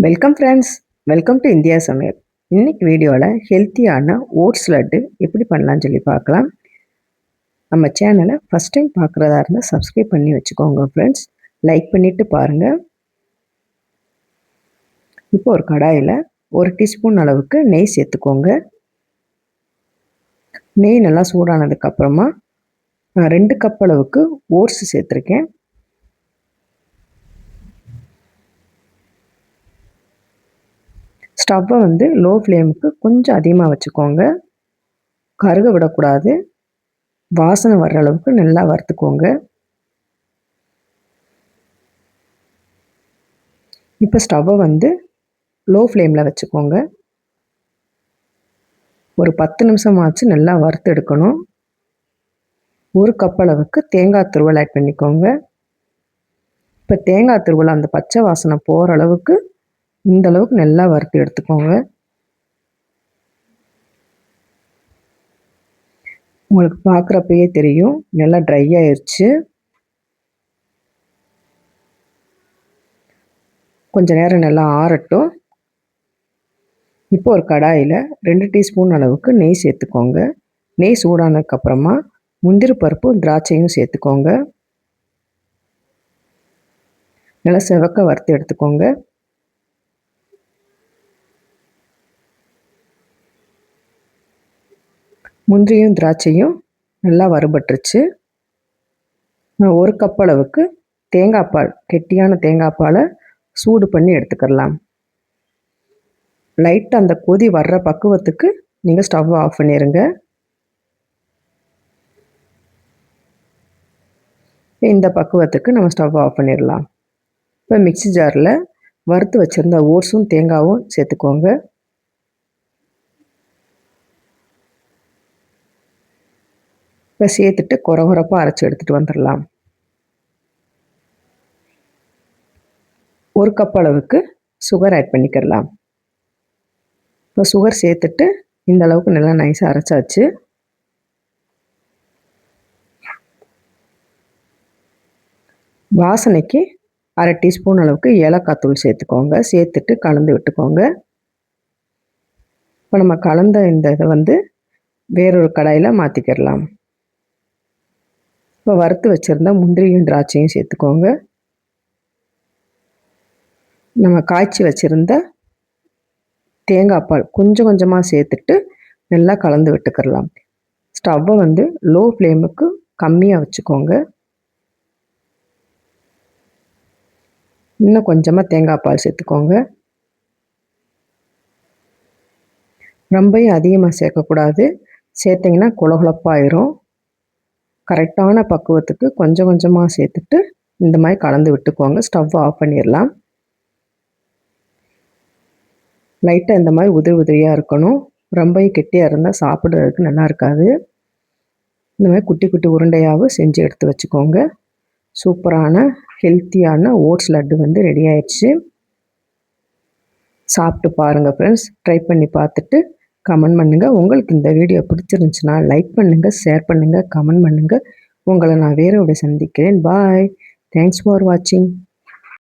Welcome friends, welcome to India சமையல். இன்னைக்கு வீடியோவில் ஹெல்த்தியான ஓட்ஸ் லட்டு எப்படி பண்ணலான்னு சொல்லி பார்க்கலாம். நம்ம சேனலை ஃபஸ்ட் டைம் பார்க்குறதா இருந்தால் சப்ஸ்கிரைப் பண்ணி வச்சுக்கோங்க ஃப்ரெண்ட்ஸ். லைக் பண்ணிவிட்டு பாருங்கள். இப்போ ஒரு கடாயில் 1 டீஸ்பூன் அளவுக்கு நெய் சேர்த்துக்கோங்க. நெய் நல்லா சூடானதுக்கப்புறமா 2 கப் அளவுக்கு ஓட்ஸ் சேர்த்துருக்கேன். ஸ்டவ்வை லோ ஃப்ளேமுக்கு கொஞ்சம் அதிகமாக வச்சுக்கோங்க. கருக விடக்கூடாது. வாசனை வர்ற அளவுக்கு நல்லா வறுத்துக்கோங்க. இப்போ ஸ்டவ்வை லோ ஃப்ளேமில் வச்சுக்கோங்க. ஒரு 10 நிமிஷமாச்சு நல்லா வறுத்து எடுக்கணும். 1 கப் அளவுக்கு தேங்காய் துருவல் ஆட் பண்ணிக்கோங்க. இப்போ தேங்காய் துருவல் அந்த பச்சை வாசனை போகிற அளவுக்கு இந்த அளவுக்கு நல்லா வறுத்து எடுத்துக்கோங்க. உங்களுக்கு பார்க்குறப்பயே தெரியும் நல்லா ட்ரை ஆயிடுச்சு. கொஞ்சம் நேரம் நல்லா ஆறட்டும். இப்போ ஒரு கடாயில் 2 டீஸ்பூன் அளவுக்கு நெய் சேர்த்துக்கோங்க. நெய் சூடானதுக்கப்புறமா முந்திரி பருப்பு திராட்சையும் சேர்த்துக்கோங்க. நல்லா செவக்க வறுத்து எடுத்துக்கோங்க. முந்திரியும் திராட்சையும் நல்லா வறுபட்டுருச்சு. 1 கப் அளவுக்கு தேங்காய் பால், கெட்டியான தேங்காய் பாலை சூடு பண்ணி எடுத்துக்கலாம். லைட்டாக அந்த கொதி வர்ற பக்குவத்துக்கு நீங்கள் ஸ்டவ் ஆஃப் பண்ணிடுங்க. இந்த பக்குவத்துக்கு நம்ம ஸ்டவ் ஆஃப் பண்ணிடலாம். இப்போ மிக்ஸி ஜாரில் வறுத்து வச்சுருந்த ஓட்ஸும் தேங்காயும் சேர்த்துக்கோங்க. இப்போ சேர்த்துட்டு கொரகொரப்பாக அரைச்சி எடுத்துகிட்டு வந்துடலாம். 1 கப் அளவுக்கு சுகர் ஆட் பண்ணிக்கிடலாம். இப்போ சுகர் சேர்த்துட்டு இந்த அளவுக்கு நல்லா நைஸாக அரைச்சாச்சு. வாசனைக்கு 1/2 டீஸ்பூன் அளவுக்கு ஏலக்காய் தூள் சேர்த்துக்கோங்க. சேர்த்துட்டு கலந்து விட்டுக்கோங்க. இப்போ நம்ம கலந்த இந்த இதை வேறொரு கடாயில் மாற்றிக்கிடலாம். இப்போ வறுத்து வச்சுருந்த முந்திரியும் திராட்சையும் சேர்த்துக்கோங்க. நம்ம காய்ச்சி வச்சுருந்த தேங்காய் பால் கொஞ்சம் கொஞ்சமாக சேர்த்துட்டு நல்லா கலந்து விட்டுக்கிடலாம். ஸ்டவ்வை லோ ஃப்ளேமுக்கு கம்மியாக வச்சுக்கோங்க. இன்னும் கொஞ்சமாக தேங்காய் பால் சேர்த்துக்கோங்க. ரொம்பவும் அதிகமாக சேர்க்கக்கூடாது. சேர்த்திங்கன்னா குழகுழப்பாயிரும். கரெக்டான பக்குவத்துக்கு கொஞ்சம் கொஞ்சமாக சேர்த்துட்டு இந்த மாதிரி கலந்து விட்டுக்கோங்க. ஸ்டவ் ஆஃப் பண்ணிடலாம். லைட்டாக இந்த மாதிரி உதிரி உதிரியாக இருக்கணும். ரொம்பவும் கெட்டியாக இருந்தால் சாப்பிட்றதுக்கு நல்லா இருக்காது. இந்த மாதிரி குட்டி குட்டி உருண்டையாகவும் செஞ்சு எடுத்து வச்சுக்கோங்க. சூப்பரான ஹெல்த்தியான ஓட்ஸ் லட்டு ரெடி ஆயிடுச்சு. சாப்பிட்டு பாருங்கள் ஃப்ரெண்ட்ஸ். ட்ரை பண்ணி பார்த்துட்டு கமெண்ட் பண்ணுங்கள். உங்களுக்கு இந்த வீடியோ பிடிச்சிருந்துச்சுன்னா லைக் பண்ணுங்கள், ஷேர் பண்ணுங்கள், கமெண்ட் பண்ணுங்கள். உங்களை நான் வேற சந்திக்கிறேன். பாய். தேங்க்ஸ் ஃபார் வாட்சிங்.